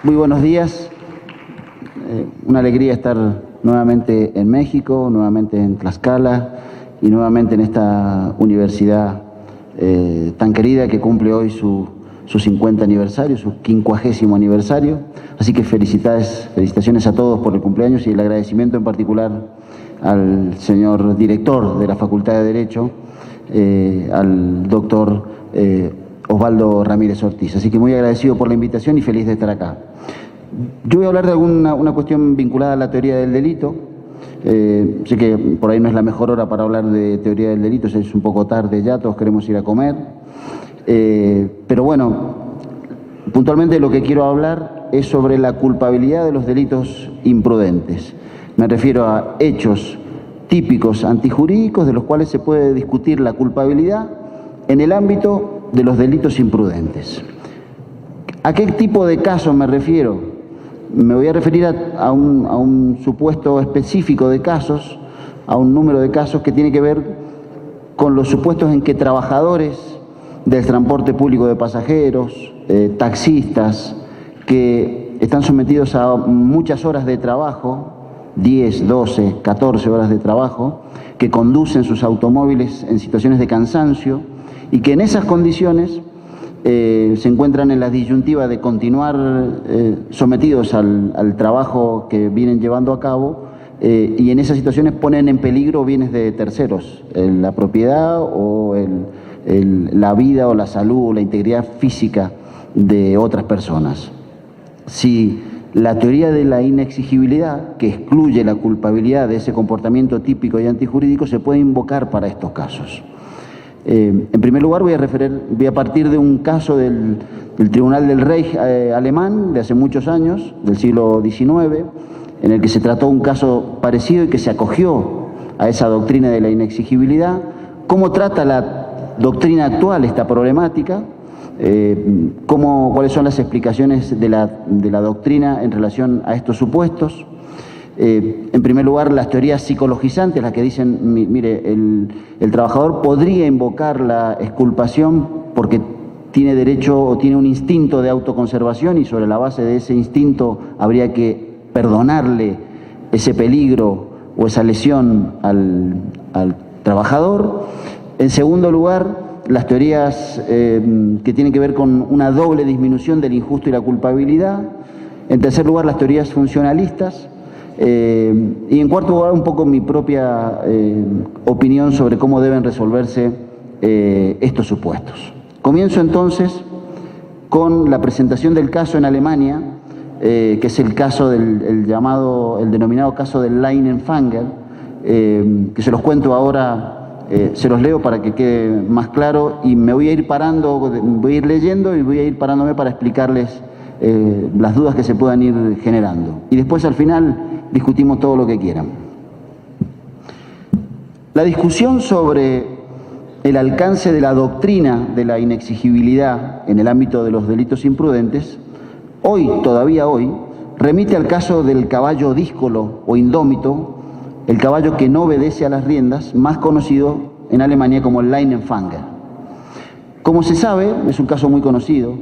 Muy buenos días. Una alegría estar nuevamente en México, nuevamente en Tlaxcala y nuevamente en esta universidad tan querida que cumple hoy su 50 aniversario, su 50º aniversario. Así que felicitaciones a todos por el cumpleaños y el agradecimiento en particular al señor director de la Facultad de Derecho, al doctor Osvaldo Ramírez Ortiz. Así que muy agradecido por la invitación y feliz de estar acá. Yo voy a hablar de una cuestión vinculada a la teoría del delito. Sé que por ahí no es la mejor hora para hablar de teoría del delito, es un poco tarde ya, todos queremos ir a comer. Pero bueno, puntualmente lo que quiero hablar es sobre la culpabilidad de los delitos imprudentes. Me refiero a hechos típicos antijurídicos de los cuales se puede discutir la culpabilidad en el ámbito de los delitos imprudentes. ¿A qué tipo de casos me refiero? Me voy a referir a un supuesto específico de casos, a un número de casos que tiene que ver con los supuestos en que trabajadores del transporte público de pasajeros, taxistas, que están sometidos a muchas horas de trabajo, 10, 12, 14 horas de trabajo, que conducen sus automóviles en situaciones de cansancio y que en esas condiciones se encuentran en la disyuntiva de continuar sometidos al trabajo que vienen llevando a cabo y en esas situaciones ponen en peligro bienes de terceros, la propiedad o la vida o la salud o la integridad física de otras personas. Si la teoría de la inexigibilidad, que excluye la culpabilidad de ese comportamiento típico y antijurídico, se puede invocar para estos casos. En primer lugar voy a partir de un caso del Tribunal del Reich alemán de hace muchos años, del siglo XIX, en el que se trató un caso parecido y que se acogió a esa doctrina de la inexigibilidad. ¿Cómo trata la doctrina actual esta problemática? ¿Cuáles son las explicaciones de la doctrina en relación a estos supuestos? En primer lugar, las teorías psicologizantes, las que dicen, mire, el trabajador podría invocar la exculpación porque tiene derecho o tiene un instinto de autoconservación y sobre la base de ese instinto habría que perdonarle ese peligro o esa lesión al trabajador. En segundo lugar, las teorías que tienen que ver con una doble disminución del injusto y la culpabilidad. En tercer lugar, las teorías funcionalistas. Y en cuarto lugar, un poco mi propia opinión sobre cómo deben resolverse estos supuestos. Comienzo entonces con la presentación del caso en Alemania, que es el caso el denominado caso del Leinenfanger, que se los cuento ahora, se los leo para que quede más claro y me voy a ir parando, voy a ir leyendo y voy a ir parándome para explicarles las dudas que se puedan ir generando. Y después al final discutimos todo lo que quieran. La discusión sobre el alcance de la doctrina de la inexigibilidad en el ámbito de los delitos imprudentes, todavía hoy, remite al caso del caballo díscolo o indómito, el caballo que no obedece a las riendas, más conocido en Alemania como el Leinenfanger. Como se sabe, es un caso muy conocido,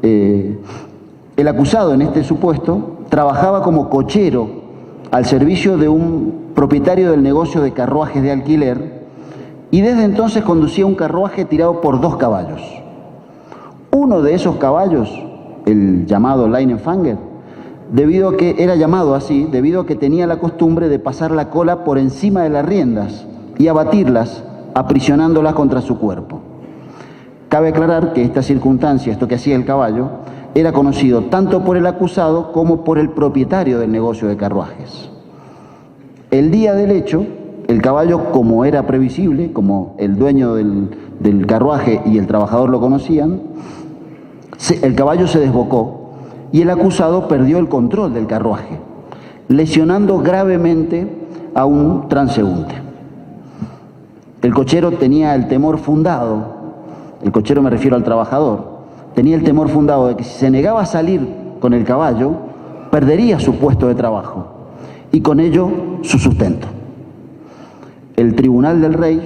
el acusado en este supuesto trabajaba como cochero al servicio de un propietario del negocio de carruajes de alquiler y desde entonces conducía un carruaje tirado por 2 caballos. Uno de esos caballos, el llamado Leinenfanger, debido a que era llamado así, debido a que tenía la costumbre de pasar la cola por encima de las riendas y abatirlas, aprisionándolas contra su cuerpo. Cabe aclarar que esta circunstancia, esto que hacía el caballo, era conocido tanto por el acusado como por el propietario del negocio de carruajes. El día del hecho, el caballo, como era previsible, como el dueño del carruaje y el trabajador lo conocían, el caballo se desbocó y el acusado perdió el control del carruaje, lesionando gravemente a un transeúnte. El cochero tenía el temor fundado, el cochero me refiero al trabajador, tenía el temor fundado de que si se negaba a salir con el caballo, perdería su puesto de trabajo y con ello su sustento. El Tribunal del Reich,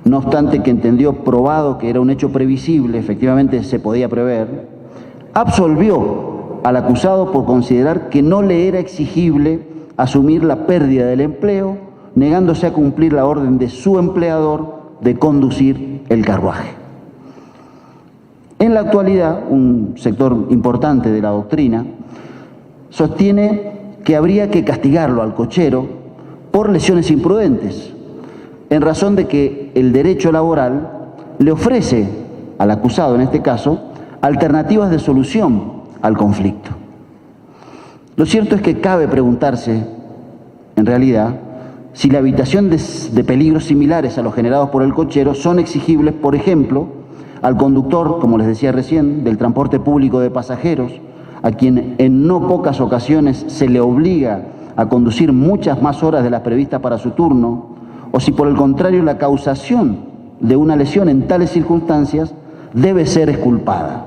no obstante que entendió probado que era un hecho previsible, efectivamente se podía prever, absolvió al acusado por considerar que no le era exigible asumir la pérdida del empleo, negándose a cumplir la orden de su empleador de conducir el carruaje. En la actualidad, un sector importante de la doctrina sostiene que habría que castigarlo al cochero por lesiones imprudentes, en razón de que el derecho laboral le ofrece al acusado, en este caso, alternativas de solución al conflicto. Lo cierto es que cabe preguntarse, en realidad, si la evitación de peligros similares a los generados por el cochero son exigibles, por ejemplo, al conductor, como les decía recién, del transporte público de pasajeros, a quien en no pocas ocasiones se le obliga a conducir muchas más horas de las previstas para su turno, o si por el contrario la causación de una lesión en tales circunstancias debe ser exculpada.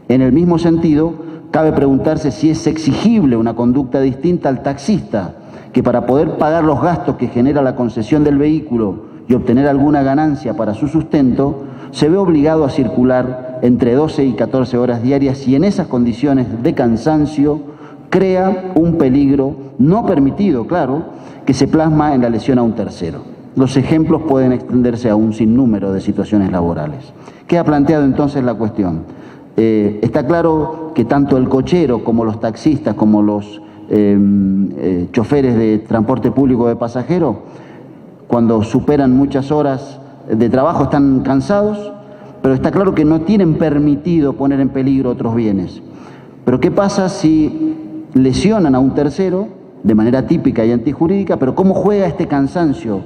En el mismo sentido, cabe preguntarse si es exigible una conducta distinta al taxista, que para poder pagar los gastos que genera la concesión del vehículo y obtener alguna ganancia para su sustento, se ve obligado a circular entre 12 y 14 horas diarias y en esas condiciones de cansancio crea un peligro no permitido, claro, que se plasma en la lesión a un tercero. Los ejemplos pueden extenderse a un sinnúmero de situaciones laborales. ¿Qué ha planteado entonces la cuestión? Está claro que tanto el cochero como los taxistas, como los choferes de transporte público de pasajeros, cuando superan muchas horas de trabajo están cansados, pero está claro que no tienen permitido poner en peligro otros bienes. Pero ¿qué pasa si lesionan a un tercero de manera típica y antijurídica? Pero ¿cómo juega este cansancio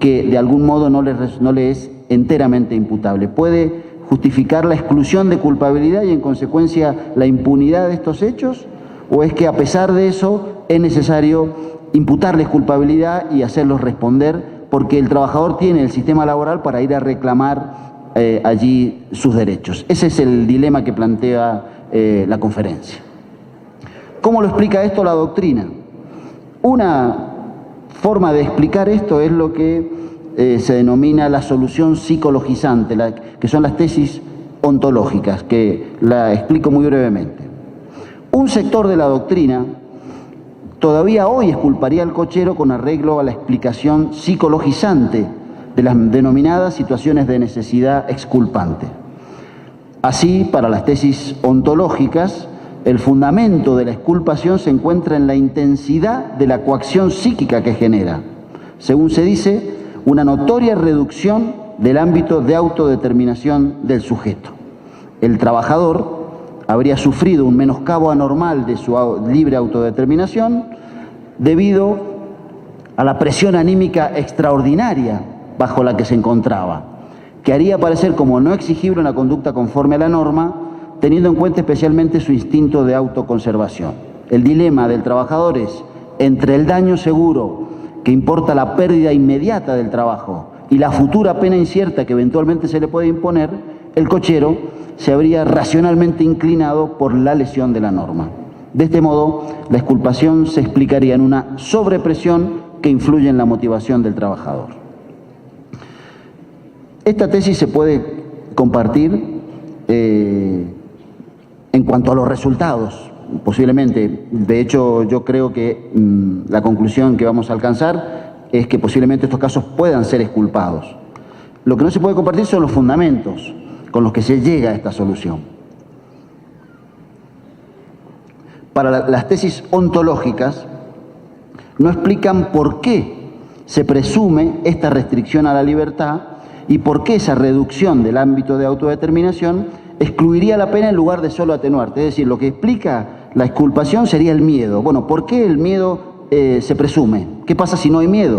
que de algún modo no le es enteramente imputable? ¿Puede justificar la exclusión de culpabilidad y en consecuencia la impunidad de estos hechos? ¿O es que a pesar de eso es necesario imputarles culpabilidad y hacerlos responder porque el trabajador tiene el sistema laboral para ir a reclamar allí sus derechos? Ese es el dilema que plantea la conferencia. ¿Cómo lo explica esto la doctrina? Una forma de explicar esto es lo que se denomina la solución psicologizante, que son las tesis ontológicas, que la explico muy brevemente. Un sector de la doctrina todavía hoy exculparía al cochero con arreglo a la explicación psicologizante de las denominadas situaciones de necesidad exculpante. Así, para las tesis ontológicas, el fundamento de la exculpación se encuentra en la intensidad de la coacción psíquica que genera. Según se dice, una notoria reducción del ámbito de autodeterminación del sujeto. El trabajador habría sufrido un menoscabo anormal de su libre autodeterminación debido a la presión anímica extraordinaria bajo la que se encontraba, que haría parecer como no exigible una conducta conforme a la norma, teniendo en cuenta especialmente su instinto de autoconservación. El dilema del trabajador es entre el daño seguro, que importa la pérdida inmediata del trabajo, y la futura pena incierta que eventualmente se le puede imponer. El cochero se habría racionalmente inclinado por la lesión de la norma. De este modo, la exculpación se explicaría en una sobrepresión que influye en la motivación del trabajador. Esta tesis se puede compartir en cuanto a los resultados, posiblemente. De hecho, yo creo que la conclusión que vamos a alcanzar es que posiblemente estos casos puedan ser exculpados. Lo que no se puede compartir son los fundamentos con los que se llega a esta solución. Para las tesis ontológicas, no explican por qué se presume esta restricción a la libertad y por qué esa reducción del ámbito de autodeterminación excluiría la pena en lugar de solo atenuarte. Es decir, lo que explica la exculpación sería el miedo. Bueno, ¿por qué el miedo se presume? ¿Qué pasa si no hay miedo?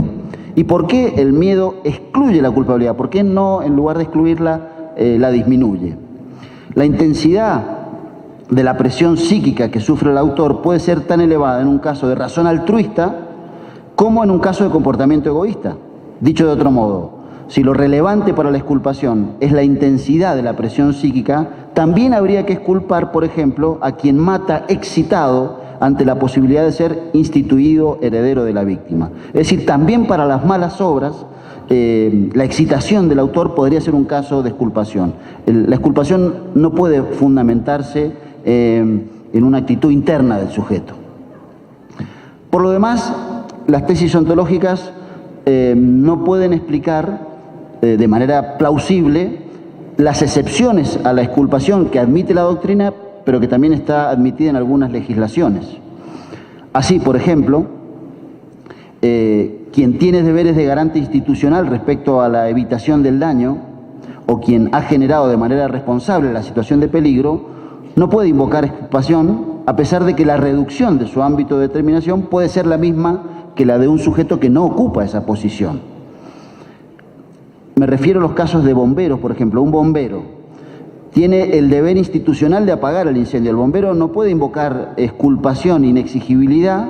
¿Y por qué el miedo excluye la culpabilidad? ¿Por qué no, en lugar de excluirla, la disminuye? La intensidad de la presión psíquica que sufre el autor puede ser tan elevada en un caso de razón altruista como en un caso de comportamiento egoísta. Dicho de otro modo, si lo relevante para la exculpación es la intensidad de la presión psíquica, también habría que exculpar, por ejemplo, a quien mata excitado ante la posibilidad de ser instituido heredero de la víctima. Es decir, también para las malas obras, la excitación del autor podría ser un caso de exculpación. La exculpación no puede fundamentarse en en una actitud interna del sujeto. Por lo demás, las tesis ontológicas no pueden explicar de manera plausible las excepciones a la exculpación que admite la doctrina, pero que también está admitida en algunas legislaciones. Así, por ejemplo, quien tiene deberes de garante institucional respecto a la evitación del daño, o quien ha generado de manera responsable la situación de peligro, no puede invocar exculpación, a pesar de que la reducción de su ámbito de determinación puede ser la misma que la de un sujeto que no ocupa esa posición. Me refiero a los casos de bomberos, por ejemplo. Un bombero tiene el deber institucional de apagar el incendio. El bombero no puede invocar exculpación, inexigibilidad,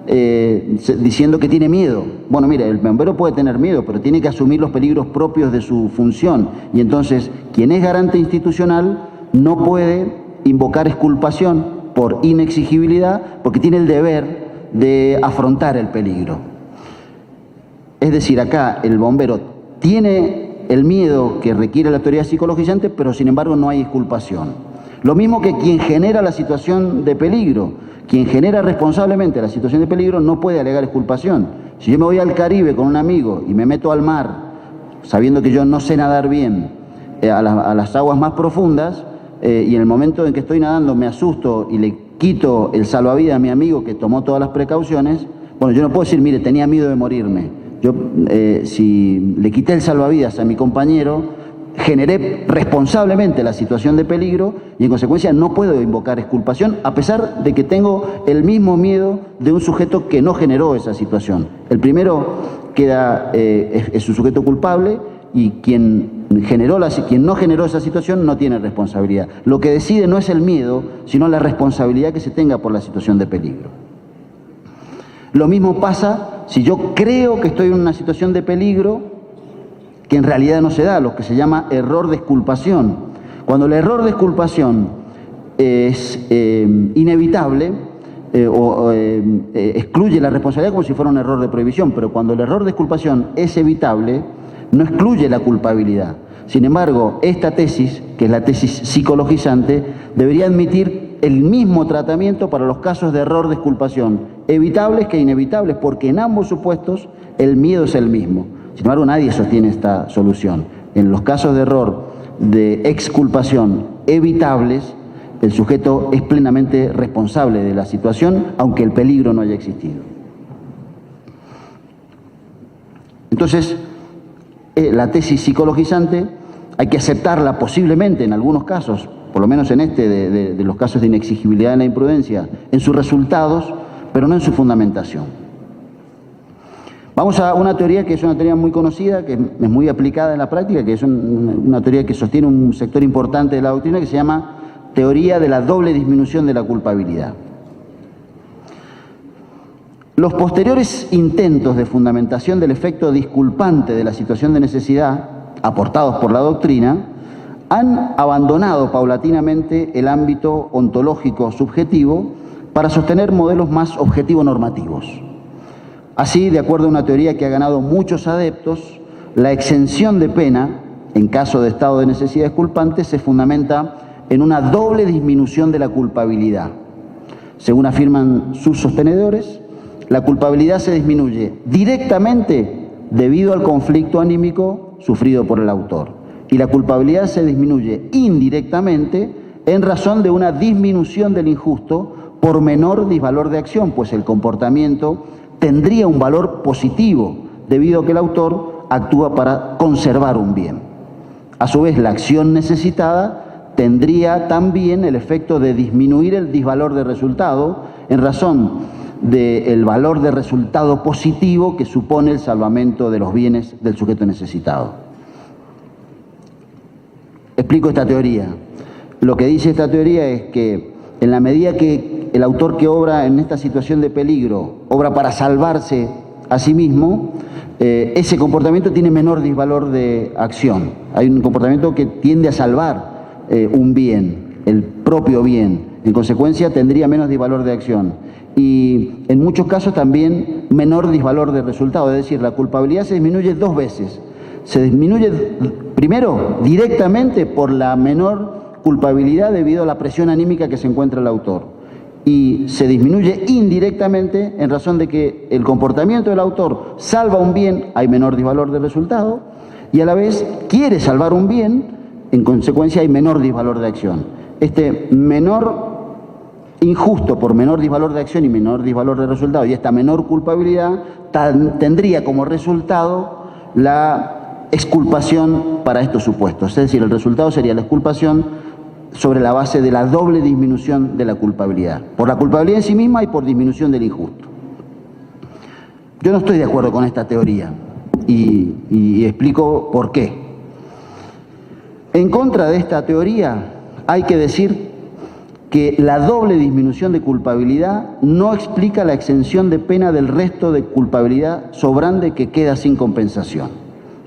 diciendo que tiene miedo. Bueno, mire, el bombero puede tener miedo, pero tiene que asumir los peligros propios de su función. Y entonces, quien es garante institucional no puede invocar exculpación por inexigibilidad, porque tiene el deber de afrontar el peligro. Es decir, acá el bombero tiene el miedo que requiere la teoría psicologizante, pero sin embargo no hay exculpación. Lo mismo que quien genera la situación de peligro, quien genera responsablemente la situación de peligro no puede alegar exculpación. Si yo me voy al Caribe con un amigo y me meto al mar, sabiendo que yo no sé nadar bien, a las aguas más profundas, y en el momento en que estoy nadando me asusto y le quito el salvavidas a mi amigo que tomó todas las precauciones, bueno, yo no puedo decir, mire, tenía miedo de morirme. Yo, si le quité el salvavidas a mi compañero, generé responsablemente la situación de peligro y en consecuencia no puedo invocar exculpación, a pesar de que tengo el mismo miedo de un sujeto que no generó esa situación. El primero queda, es un sujeto culpable, y quien no generó esa situación no tiene responsabilidad. Lo que decide no es el miedo, sino la responsabilidad que se tenga por la situación de peligro. Lo mismo pasa si yo creo que estoy en una situación de peligro que en realidad no se da, lo que se llama error de exculpación. Cuando el error de exculpación es inevitable excluye la responsabilidad como si fuera un error de prohibición, pero cuando el error de exculpación es evitable, no excluye la culpabilidad. Sin embargo, esta tesis, que es la tesis psicologizante, debería admitir el mismo tratamiento para los casos de error de exculpación, evitables que inevitables, porque en ambos supuestos el miedo es el mismo. Sin embargo, nadie sostiene esta solución. En los casos de error de exculpación evitables, el sujeto es plenamente responsable de la situación, aunque el peligro no haya existido. Entonces, la tesis psicologizante hay que aceptarla posiblemente en algunos casos, por lo menos en este de los casos de inexigibilidad en la imprudencia, en sus resultados, pero no en su fundamentación. Vamos a una teoría que es una teoría muy conocida, que es muy aplicada en la práctica, que es una teoría que sostiene un sector importante de la doctrina, que se llama teoría de la doble disminución de la culpabilidad. Los posteriores intentos de fundamentación del efecto disculpante de la situación de necesidad, aportados por la doctrina, han abandonado paulatinamente el ámbito ontológico subjetivo para sostener modelos más objetivo-normativos. Así, de acuerdo a una teoría que ha ganado muchos adeptos, la exención de pena, en caso de estado de necesidad exculpante, se fundamenta en una doble disminución de la culpabilidad. Según afirman sus sostenedores, la culpabilidad se disminuye directamente debido al conflicto anímico sufrido por el autor, y la culpabilidad se disminuye indirectamente en razón de una disminución del injusto por menor disvalor de acción, pues el comportamiento tendría un valor positivo debido a que el autor actúa para conservar un bien. A su vez, la acción necesitada tendría también el efecto de disminuir el disvalor de resultado en razón del valor de resultado positivo que supone el salvamento de los bienes del sujeto necesitado. Explico esta teoría. Lo que dice esta teoría es que en la medida que el autor que obra en esta situación de peligro obra para salvarse a sí mismo, ese comportamiento tiene menor disvalor de acción. Hay un comportamiento que tiende a salvar un bien, el propio bien. En consecuencia, tendría menos disvalor de acción. Y en muchos casos también menor disvalor de resultado. Es decir, la culpabilidad se disminuye dos veces. Se disminuye primero directamente por la menor culpabilidad debido a la presión anímica que se encuentra el autor. y se disminuye indirectamente en razón de que el comportamiento del autor salva un bien, hay menor disvalor de resultado, y a la vez quiere salvar un bien, en consecuencia hay menor disvalor de acción. Este menor injusto por menor disvalor de acción y menor disvalor de resultado y esta menor culpabilidad tendría como resultado la exculpación para estos supuestos. Es decir, el resultado sería la exculpación sobre la base de la doble disminución de la culpabilidad, por la culpabilidad en sí misma y por disminución del injusto. Yo no estoy de acuerdo con esta teoría y explico por qué. En contra de esta teoría hay que decir que la doble disminución de culpabilidad no explica la exención de pena del resto de culpabilidad sobrante que queda sin compensación.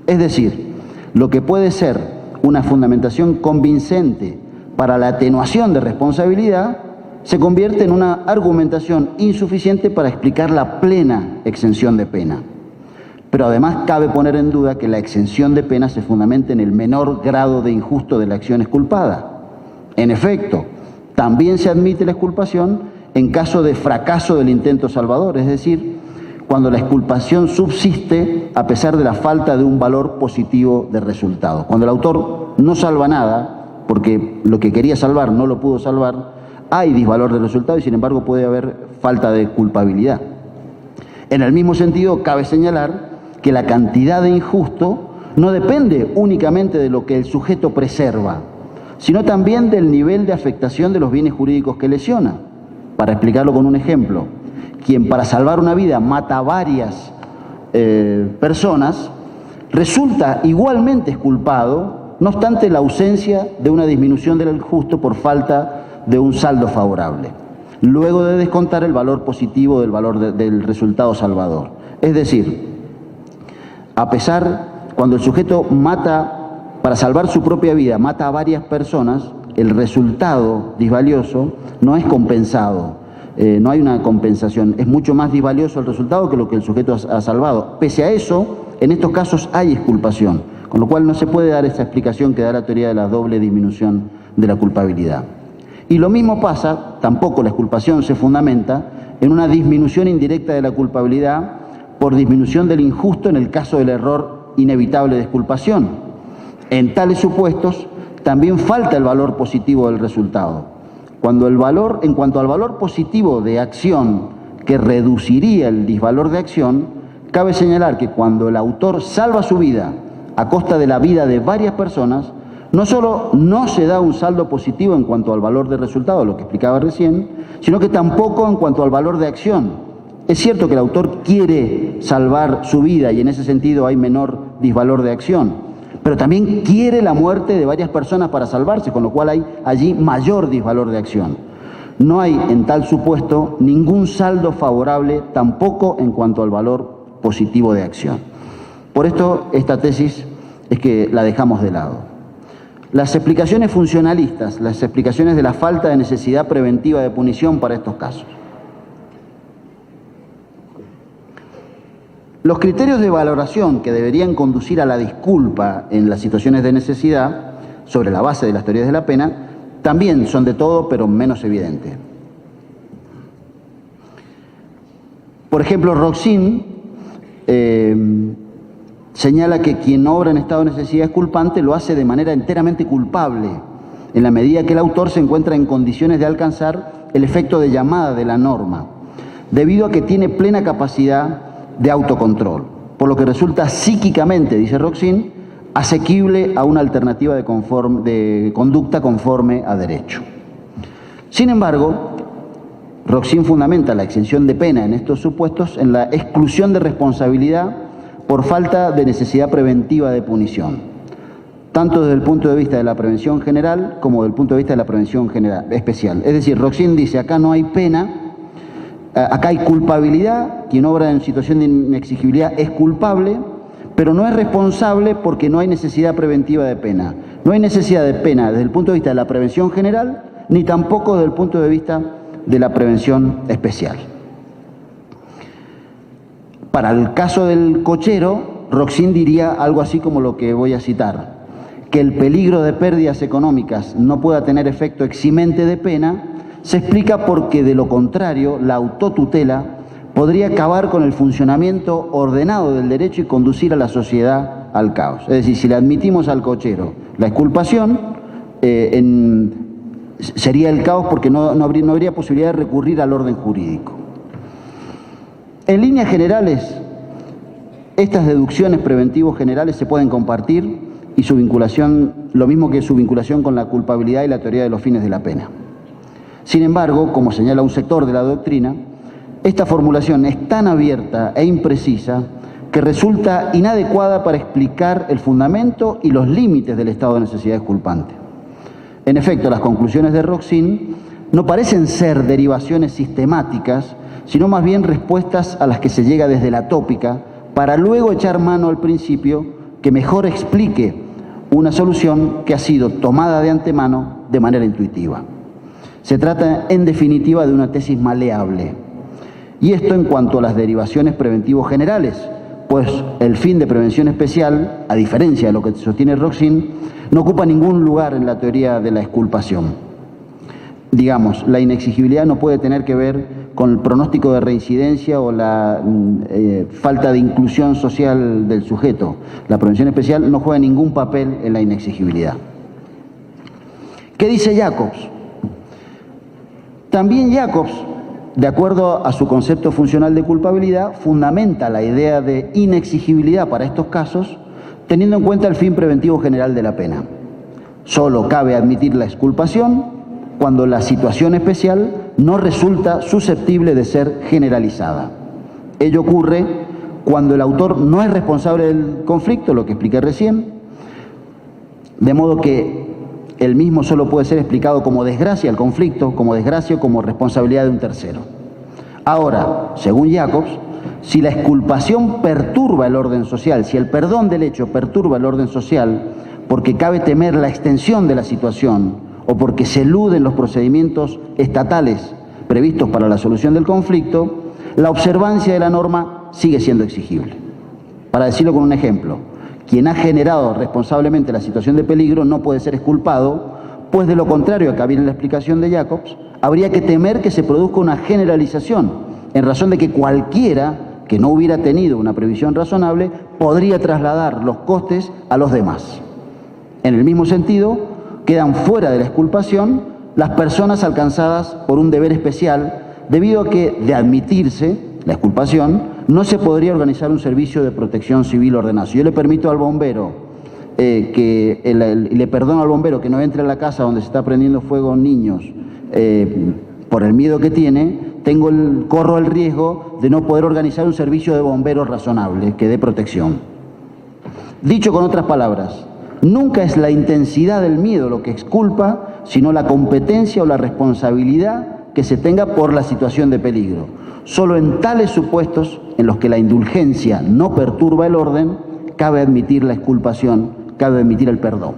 Es decir, lo que puede ser una fundamentación convincente para la atenuación de responsabilidad se convierte en una argumentación insuficiente para explicar la plena exención de pena. Pero además cabe poner en duda que la exención de pena se fundamenta en el menor grado de injusto de la acción exculpada. En efecto, también se admite la exculpación en caso de fracaso del intento salvador, es decir, cuando la exculpación subsiste a pesar de la falta de un valor positivo de resultado. Cuando el autor no salva nada, porque lo que quería salvar no lo pudo salvar, hay disvalor de resultado y sin embargo puede haber falta de culpabilidad. En el mismo sentido, cabe señalar que la cantidad de injusto no depende únicamente de lo que el sujeto preserva, sino también del nivel de afectación de los bienes jurídicos que lesiona. Para explicarlo con un ejemplo, quien para salvar una vida mata a varias personas, resulta igualmente exculpado, no obstante la ausencia de una disminución del justo por falta de un saldo favorable, luego de descontar el valor positivo del valor del resultado salvador. Es decir, a pesar, cuando el sujeto mata para salvar su propia vida, mata a varias personas, el resultado disvalioso no es compensado, no hay una compensación, es mucho más disvalioso el resultado que lo que el sujeto ha salvado. Pese a eso, en estos casos hay exculpación, con lo cual no se puede dar esa explicación que da la teoría de la doble disminución de la culpabilidad. Y lo mismo pasa, tampoco la exculpación se fundamenta en una disminución indirecta de la culpabilidad por disminución del injusto en el caso del error inevitable de exculpación. En tales supuestos, también falta el valor positivo del resultado. En cuanto al valor positivo de acción que reduciría el disvalor de acción, cabe señalar que cuando el autor salva su vida a costa de la vida de varias personas, no solo no se da un saldo positivo en cuanto al valor de resultado, lo que explicaba recién, sino que tampoco en cuanto al valor de acción. Es cierto que el autor quiere salvar su vida y en ese sentido hay menor disvalor de acción, pero también quiere la muerte de varias personas para salvarse, con lo cual hay allí mayor disvalor de acción. No hay en tal supuesto ningún saldo favorable, tampoco en cuanto al valor positivo de acción. Por esto, esta tesis es que la dejamos de lado. Las explicaciones funcionalistas, las explicaciones de la falta de necesidad preventiva de punición para estos casos. Los criterios de valoración que deberían conducir a la disculpa en las situaciones de necesidad, sobre la base de las teorías de la pena, también son de todo, pero menos evidentes. Por ejemplo, Roxin señala que quien obra en estado de necesidad es culpante lo hace de manera enteramente culpable, en la medida que el autor se encuentra en condiciones de alcanzar el efecto de llamada de la norma, debido a que tiene plena capacidad de autocontrol, por lo que resulta psíquicamente, dice Roxin, asequible a una alternativa de conducta conforme a derecho. Sin embargo, Roxin fundamenta la exención de pena en estos supuestos en la exclusión de responsabilidad por falta de necesidad preventiva de punición, tanto desde el punto de vista de la prevención general como desde el punto de vista de la prevención especial. Es decir, Roxin dice, acá no hay pena, acá hay culpabilidad, quien obra en situación de inexigibilidad es culpable, pero no es responsable porque no hay necesidad preventiva de pena. No hay necesidad de pena desde el punto de vista de la prevención general, ni tampoco desde el punto de vista de la prevención especial. Para el caso del cochero, Roxin diría algo así como lo que voy a citar, que el peligro de pérdidas económicas no pueda tener efecto eximente de pena se explica porque, de lo contrario, la autotutela podría acabar con el funcionamiento ordenado del derecho y conducir a la sociedad al caos. Es decir, si le admitimos al cochero la exculpación, sería el caos porque no habría posibilidad de recurrir al orden jurídico. En líneas generales, estas deducciones preventivos generales se pueden compartir y su vinculación, lo mismo que su vinculación con la culpabilidad y la teoría de los fines de la pena. Sin embargo, como señala un sector de la doctrina, esta formulación es tan abierta e imprecisa que resulta inadecuada para explicar el fundamento y los límites del estado de necesidad exculpante. En efecto, las conclusiones de Roxin no parecen ser derivaciones sistemáticas, sino más bien respuestas a las que se llega desde la tópica, para luego echar mano al principio que mejor explique una solución que ha sido tomada de antemano de manera intuitiva. Se trata, en definitiva, de una tesis maleable. Y esto en cuanto a las derivaciones preventivos generales, pues el fin de prevención especial, a diferencia de lo que sostiene Roxin, no ocupa ningún lugar en la teoría de la exculpación. Digamos, la inexigibilidad no puede tener que ver con el pronóstico de reincidencia o la falta de inclusión social del sujeto. La prevención especial no juega ningún papel en la inexigibilidad. ¿Qué dice Jacobs? También Jacobs, de acuerdo a su concepto funcional de culpabilidad, fundamenta la idea de inexigibilidad para estos casos teniendo en cuenta el fin preventivo general de la pena. Solo cabe admitir la exculpación cuando la situación especial no resulta susceptible de ser generalizada. Ello ocurre cuando el autor no es responsable del conflicto, lo que expliqué recién, de modo que el mismo solo puede ser explicado como desgracia al conflicto, como desgracia o como responsabilidad de un tercero. Ahora, según Jacobs, si la exculpación perturba el orden social, si el perdón del hecho perturba el orden social, porque cabe temer la extensión de la situación o porque se eluden los procedimientos estatales previstos para la solución del conflicto, la observancia de la norma sigue siendo exigible. Para decirlo con un ejemplo, quien ha generado responsablemente la situación de peligro no puede ser exculpado, pues de lo contrario a que había en la explicación de Jacobs, habría que temer que se produzca una generalización, en razón de que cualquiera que no hubiera tenido una previsión razonable podría trasladar los costes a los demás. En el mismo sentido, quedan fuera de la exculpación las personas alcanzadas por un deber especial, debido a que, de admitirse la exculpación, no se podría organizar un servicio de protección civil ordenado. Si yo le permito al bombero, le perdono al bombero que no entre a la casa donde se está prendiendo fuego niños por el miedo que tiene, corro el riesgo de no poder organizar un servicio de bomberos razonable que dé protección. Dicho con otras palabras, nunca es la intensidad del miedo lo que exculpa, sino la competencia o la responsabilidad que se tenga por la situación de peligro. Solo en tales supuestos, en los que la indulgencia no perturba el orden, cabe admitir la exculpación, cabe admitir el perdón.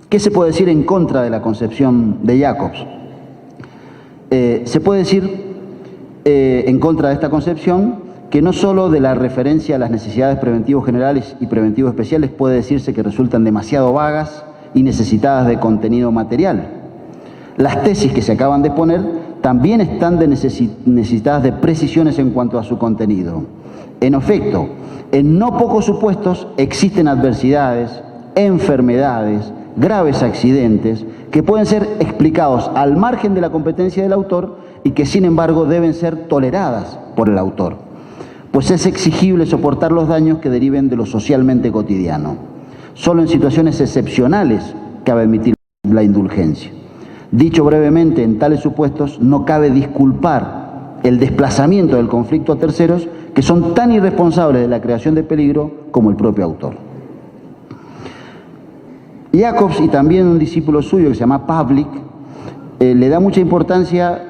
¿Qué se puede decir en contra de la concepción de Jacobs? Se puede decir en contra de esta concepción que no solo de la referencia a las necesidades preventivos generales y preventivos especiales puede decirse que resultan demasiado vagas y necesitadas de contenido material. Las tesis que se acaban de exponer también están necesitadas de precisiones en cuanto a su contenido. En efecto, en no pocos supuestos existen adversidades, enfermedades, graves accidentes que pueden ser explicados al margen de la competencia del autor y que sin embargo deben ser toleradas por el autor, pues es exigible soportar los daños que deriven de lo socialmente cotidiano. Solo en situaciones excepcionales cabe admitir la indulgencia. Dicho brevemente, en tales supuestos no cabe disculpar el desplazamiento del conflicto a terceros que son tan irresponsables de la creación de peligro como el propio autor. Jacobs, y también un discípulo suyo que se llama Pavlik, le da mucha importancia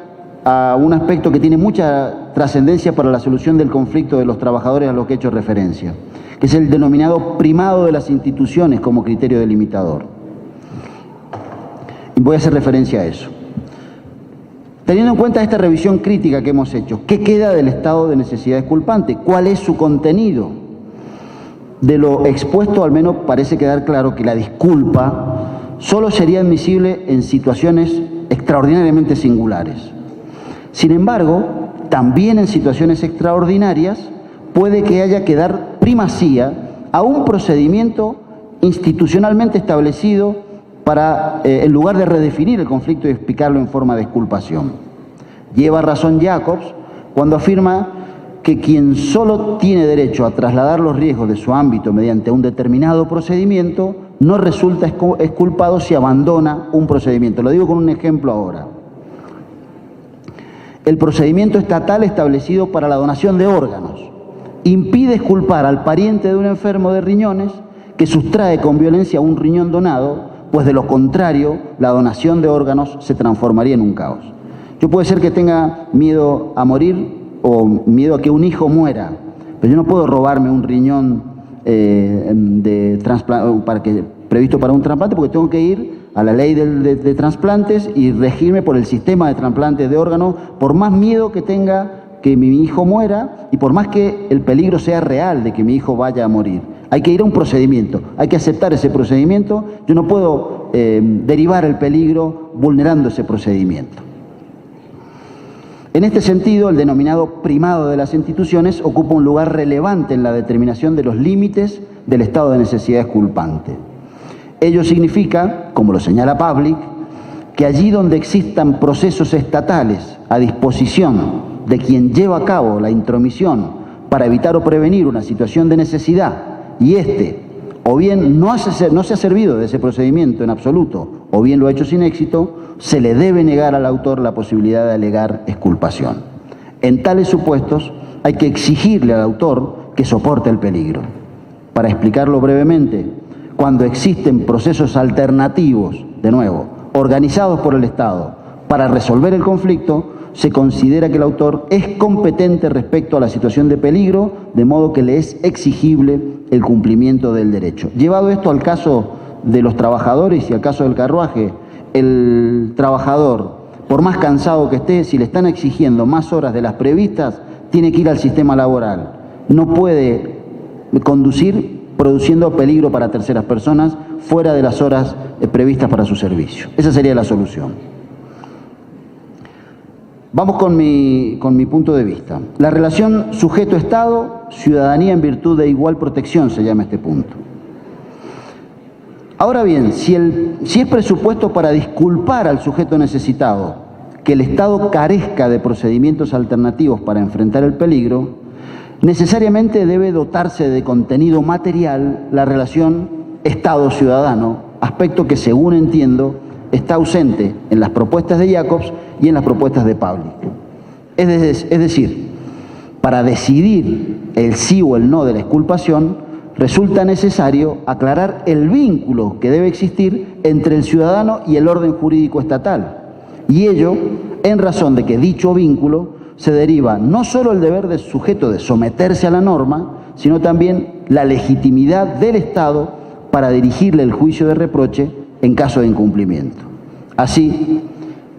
a un aspecto que tiene mucha trascendencia para la solución del conflicto de los trabajadores a los que he hecho referencia, que es el denominado primado de las instituciones como criterio delimitador. Y voy a hacer referencia a eso. Teniendo en cuenta esta revisión crítica que hemos hecho, ¿qué queda del estado de necesidad exculpante? ¿Cuál es su contenido? De lo expuesto, al menos parece quedar claro que la disculpa solo sería admisible en situaciones extraordinariamente singulares. Sin embargo, también en situaciones extraordinarias puede que haya que dar primacía a un procedimiento institucionalmente establecido para, en lugar de redefinir el conflicto y explicarlo en forma de exculpación. Lleva razón Jacobs cuando afirma que quien solo tiene derecho a trasladar los riesgos de su ámbito mediante un determinado procedimiento no resulta exculpado si abandona un procedimiento. Lo digo con un ejemplo ahora. El procedimiento estatal establecido para la donación de órganos impide exculpar al pariente de un enfermo de riñones que sustrae con violencia un riñón donado, pues de lo contrario la donación de órganos se transformaría en un caos. Yo puede ser que tenga miedo a morir o miedo a que un hijo muera, pero yo no puedo robarme un riñón previsto para un trasplante, porque tengo que ir a la ley de trasplantes y regirme por el sistema de trasplantes de órganos, por más miedo que tenga que mi hijo muera y por más que el peligro sea real de que mi hijo vaya a morir. Hay que ir a un procedimiento, hay que aceptar ese procedimiento. Yo no puedo derivar el peligro vulnerando ese procedimiento. En este sentido, el denominado primado de las instituciones ocupa un lugar relevante en la determinación de los límites del estado de necesidad exculpante. Ello significa, como lo señala Pavlik, que allí donde existan procesos estatales a disposición de quien lleva a cabo la intromisión para evitar o prevenir una situación de necesidad y o bien no se ha servido de ese procedimiento en absoluto, o bien lo ha hecho sin éxito, se le debe negar al autor la posibilidad de alegar exculpación. En tales supuestos hay que exigirle al autor que soporte el peligro. Para explicarlo brevemente, cuando existen procesos alternativos, de nuevo, organizados por el Estado para resolver el conflicto, se considera que el autor es competente respecto a la situación de peligro, de modo que le es exigible el cumplimiento del derecho. Llevado esto al caso de los trabajadores y al caso del carruaje, el trabajador, por más cansado que esté, si le están exigiendo más horas de las previstas, tiene que ir al sistema laboral. No puede conducir produciendo peligro para terceras personas fuera de las horas previstas para su servicio. Esa sería la solución. Vamos con mi punto de vista. La relación sujeto-Estado, ciudadanía en virtud de igual protección, se llama este punto. Ahora bien, si es presupuesto para disculpar al sujeto necesitado que el Estado carezca de procedimientos alternativos para enfrentar el peligro, necesariamente debe dotarse de contenido material la relación Estado-ciudadano, aspecto que, según entiendo, está ausente en las propuestas de Jacobs y en las propuestas de Pavlik. Es decir, para decidir el sí o el no de la exculpación, resulta necesario aclarar el vínculo que debe existir entre el ciudadano y el orden jurídico estatal. Y ello en razón de que dicho vínculo se deriva no solo el deber del sujeto de someterse a la norma, sino también la legitimidad del Estado para dirigirle el juicio de reproche en caso de incumplimiento. Así,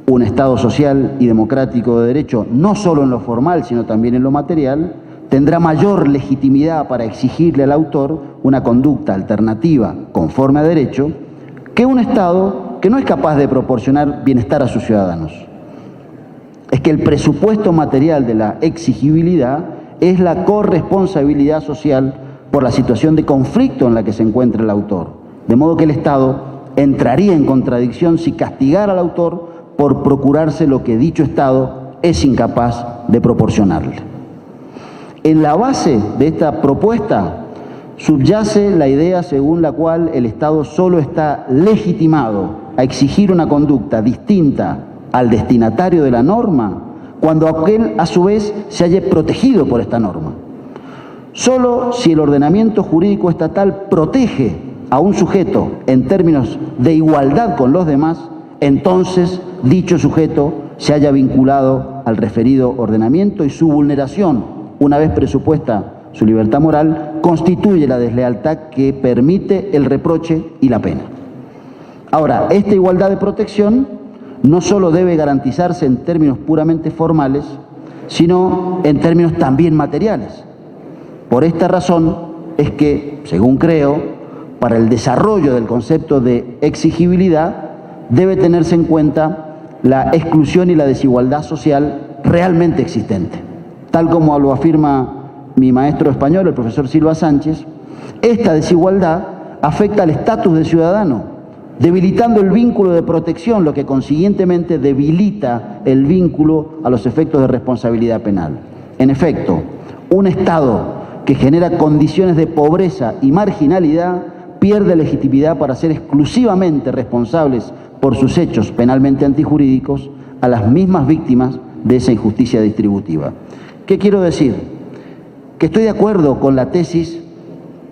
un Estado social y democrático de derecho, no solo en lo formal, sino también en lo material, tendrá mayor legitimidad para exigirle al autor una conducta alternativa conforme a derecho que un Estado que no es capaz de proporcionar bienestar a sus ciudadanos. Es que el presupuesto material de la exigibilidad es la corresponsabilidad social por la situación de conflicto en la que se encuentra el autor, de modo que el Estado entraría en contradicción si castigara al autor por procurarse lo que dicho Estado es incapaz de proporcionarle. En la base de esta propuesta subyace la idea según la cual el Estado solo está legitimado a exigir una conducta distinta al destinatario de la norma cuando aquel a su vez se halle protegido por esta norma. Solo si el ordenamiento jurídico estatal protege a un sujeto en términos de igualdad con los demás, entonces dicho sujeto se haya vinculado al referido ordenamiento y su vulneración, una vez presupuesta su libertad moral, constituye la deslealtad que permite el reproche y la pena. Ahora, esta igualdad de protección no solo debe garantizarse en términos puramente formales, sino en términos también materiales. Por esta razón es que, según creo, para el desarrollo del concepto de exigibilidad, debe tenerse en cuenta la exclusión y la desigualdad social realmente existente. Tal como lo afirma mi maestro español, el profesor Silva Sánchez, esta desigualdad afecta al estatus de ciudadano, debilitando el vínculo de protección, lo que consiguientemente debilita el vínculo a los efectos de responsabilidad penal. En efecto, un Estado que genera condiciones de pobreza y marginalidad pierde legitimidad para ser exclusivamente responsables por sus hechos penalmente antijurídicos a las mismas víctimas de esa injusticia distributiva. ¿Qué quiero decir? Que estoy de acuerdo con la tesis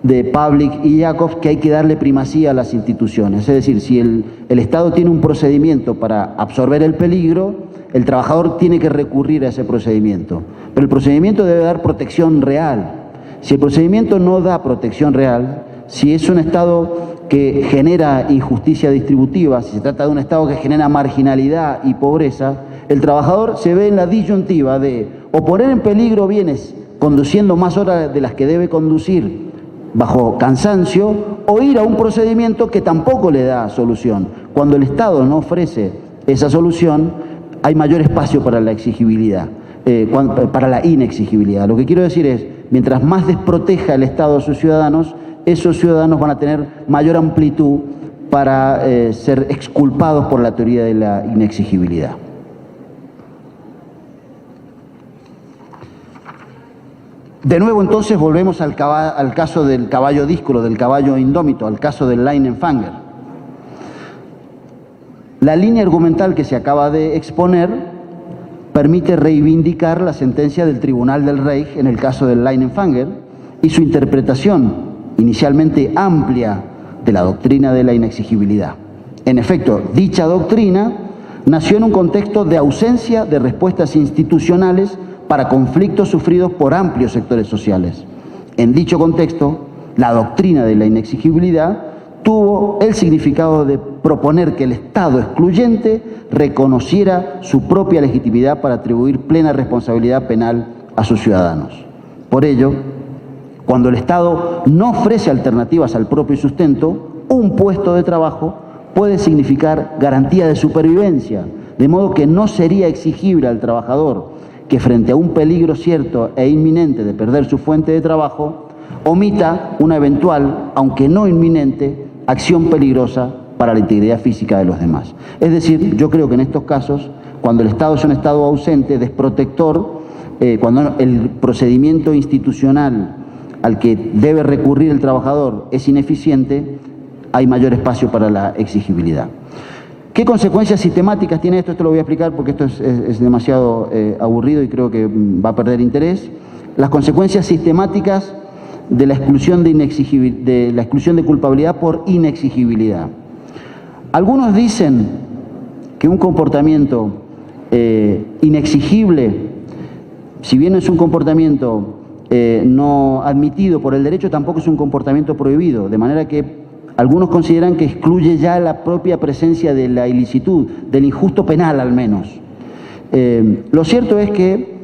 de Pavlik y Jacobs que hay que darle primacía a las instituciones. Es decir, si el Estado tiene un procedimiento para absorber el peligro, el trabajador tiene que recurrir a ese procedimiento. Pero el procedimiento debe dar protección real. Si el procedimiento no da protección real, si es un Estado que genera injusticia distributiva, si se trata de un Estado que genera marginalidad y pobreza, el trabajador se ve en la disyuntiva de o poner en peligro bienes conduciendo más horas de las que debe conducir bajo cansancio, o ir a un procedimiento que tampoco le da solución. Cuando el Estado no ofrece esa solución, hay mayor espacio para la exigibilidad, para la inexigibilidad. Lo que quiero decir es, mientras más desproteja el Estado a sus ciudadanos, esos ciudadanos van a tener mayor amplitud para ser exculpados por la teoría de la inexigibilidad. De nuevo, entonces, volvemos al caso del caballo díscolo, del caballo indómito, al caso del Leinenfanger. La línea argumental que se acaba de exponer permite reivindicar la sentencia del Tribunal del Reich en el caso del Leinenfanger y su interpretación inicialmente amplia de la doctrina de la inexigibilidad. En efecto, dicha doctrina nació en un contexto de ausencia de respuestas institucionales para conflictos sufridos por amplios sectores sociales. En dicho contexto, la doctrina de la inexigibilidad tuvo el significado de proponer que el Estado excluyente reconociera su propia legitimidad para atribuir plena responsabilidad penal a sus ciudadanos. Por ello, cuando el Estado no ofrece alternativas al propio sustento, un puesto de trabajo puede significar garantía de supervivencia, de modo que no sería exigible al trabajador que frente a un peligro cierto e inminente de perder su fuente de trabajo, omita una eventual, aunque no inminente, acción peligrosa para la integridad física de los demás. Es decir, yo creo que en estos casos, cuando el Estado es un Estado ausente, desprotector, cuando el procedimiento institucional al que debe recurrir el trabajador es ineficiente, hay mayor espacio para la exigibilidad. ¿Qué consecuencias sistemáticas tiene esto? Esto lo voy a explicar porque esto es demasiado aburrido y creo que va a perder interés. Las consecuencias sistemáticas de la exclusión de culpabilidad por inexigibilidad. Algunos dicen que un comportamiento inexigible, si bien es un comportamiento no admitido por el derecho, tampoco es un comportamiento prohibido, de manera que algunos consideran que excluye ya la propia presencia de la ilicitud, del injusto penal al menos. Lo cierto es que,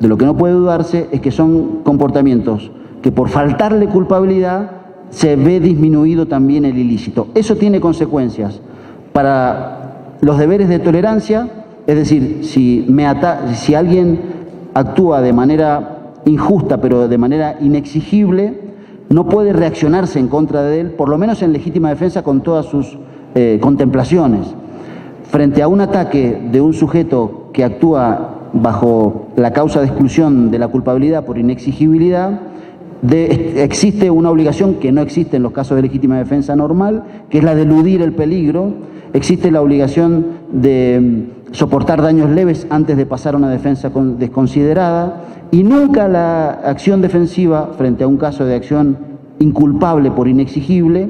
de lo que no puede dudarse, es que son comportamientos que por faltarle culpabilidad se ve disminuido también el ilícito. Eso tiene consecuencias para los deberes de tolerancia, es decir, si alguien actúa de manera injusta pero de manera inexigible, no puede reaccionarse en contra de él, por lo menos en legítima defensa con todas sus contemplaciones. Frente a un ataque de un sujeto que actúa bajo la causa de exclusión de la culpabilidad por inexigibilidad, existe una obligación que no existe en los casos de legítima defensa normal, que es la de eludir el peligro. Existe la obligación de soportar daños leves antes de pasar a una defensa desconsiderada, y nunca la acción defensiva frente a un caso de acción inculpable por inexigible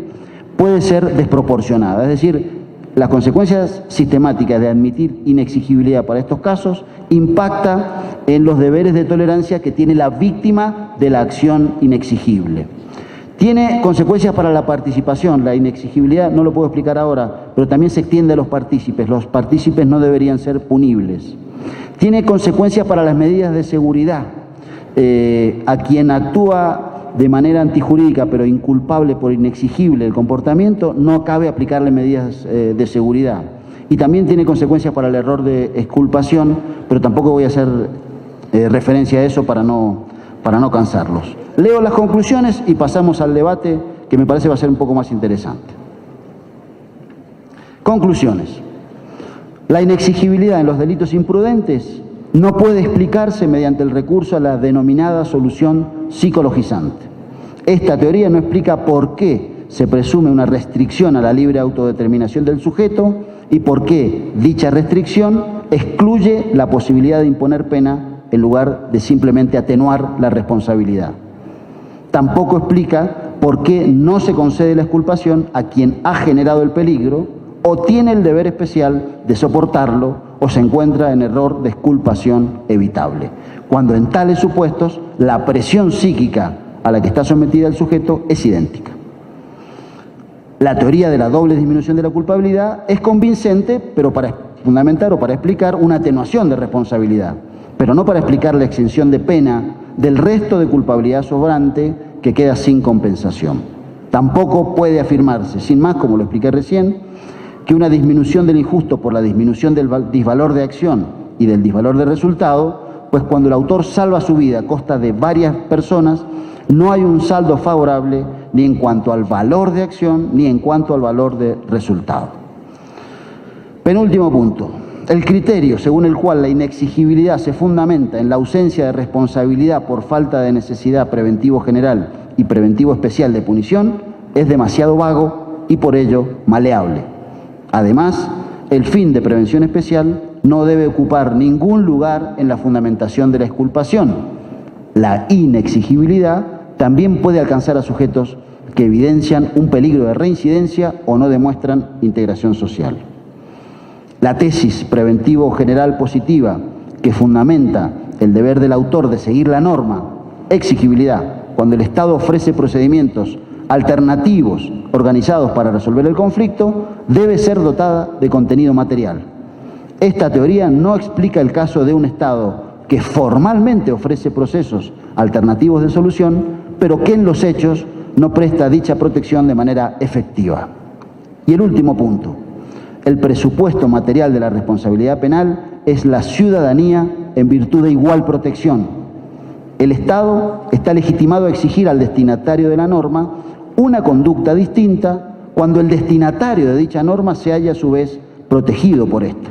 puede ser desproporcionada. Es decir, las consecuencias sistemáticas de admitir inexigibilidad para estos casos impacta en los deberes de tolerancia que tiene la víctima de la acción inexigible. Tiene consecuencias para la participación. La inexigibilidad no lo puedo explicar ahora, pero también se extiende a los partícipes. Los partícipes no deberían ser punibles. Tiene consecuencias para las medidas de seguridad. A quien actúa de manera antijurídica pero inculpable por inexigible el comportamiento, no cabe aplicarle medidas de seguridad. Y también tiene consecuencias para el error de exculpación, pero tampoco voy a hacer referencia a eso para no cansarlos. Leo las conclusiones y pasamos al debate, que me parece va a ser un poco más interesante. Conclusiones. La inexigibilidad en los delitos imprudentes no puede explicarse mediante el recurso a la denominada solución psicologizante. Esta teoría no explica por qué se presume una restricción a la libre autodeterminación del sujeto y por qué dicha restricción excluye la posibilidad de imponer pena en lugar de simplemente atenuar la responsabilidad. Tampoco explica por qué no se concede la exculpación a quien ha generado el peligro o tiene el deber especial de soportarlo o se encuentra en error de exculpación evitable, cuando en tales supuestos la presión psíquica a la que está sometida el sujeto es idéntica. La teoría de la doble disminución de la culpabilidad es convincente, pero para fundamentar o para explicar una atenuación de responsabilidad, pero no para explicar la exención de pena del resto de culpabilidad sobrante que queda sin compensación. Tampoco puede afirmarse, sin más, como lo expliqué recién, que una disminución del injusto por la disminución del disvalor de acción y del disvalor de resultado, pues cuando el autor salva su vida a costa de varias personas, no hay un saldo favorable ni en cuanto al valor de acción ni en cuanto al valor de resultado. Penúltimo punto. El criterio según el cual la inexigibilidad se fundamenta en la ausencia de responsabilidad por falta de necesidad preventivo general y preventivo especial de punición es demasiado vago y por ello maleable. Además, el fin de prevención especial no debe ocupar ningún lugar en la fundamentación de la exculpación. La inexigibilidad también puede alcanzar a sujetos que evidencian un peligro de reincidencia o no demuestran integración social. La tesis preventivo general positiva que fundamenta el deber del autor de seguir la norma, exigibilidad, cuando el Estado ofrece procedimientos alternativos organizados para resolver el conflicto, debe ser dotada de contenido material. Esta teoría no explica el caso de un Estado que formalmente ofrece procesos alternativos de solución, pero que en los hechos no presta dicha protección de manera efectiva. Y el último punto, el presupuesto material de la responsabilidad penal es la ciudadanía en virtud de igual protección. El Estado está legitimado a exigir al destinatario de la norma una conducta distinta cuando el destinatario de dicha norma se halla a su vez protegido por esta.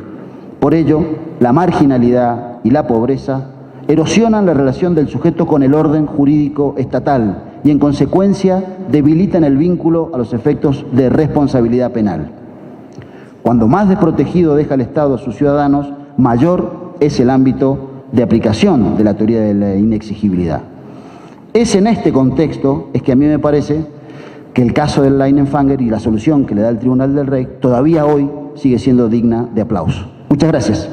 Por ello, la marginalidad y la pobreza erosionan la relación del sujeto con el orden jurídico estatal y en consecuencia debilitan el vínculo a los efectos de responsabilidad penal. Cuando más desprotegido deja el Estado a sus ciudadanos, mayor es el ámbito de aplicación de la teoría de la inexigibilidad. Es en este contexto es que a mí me parece que el caso del Leinenfanger y la solución que le da el Tribunal del Rey todavía hoy sigue siendo digna de aplauso. Muchas gracias.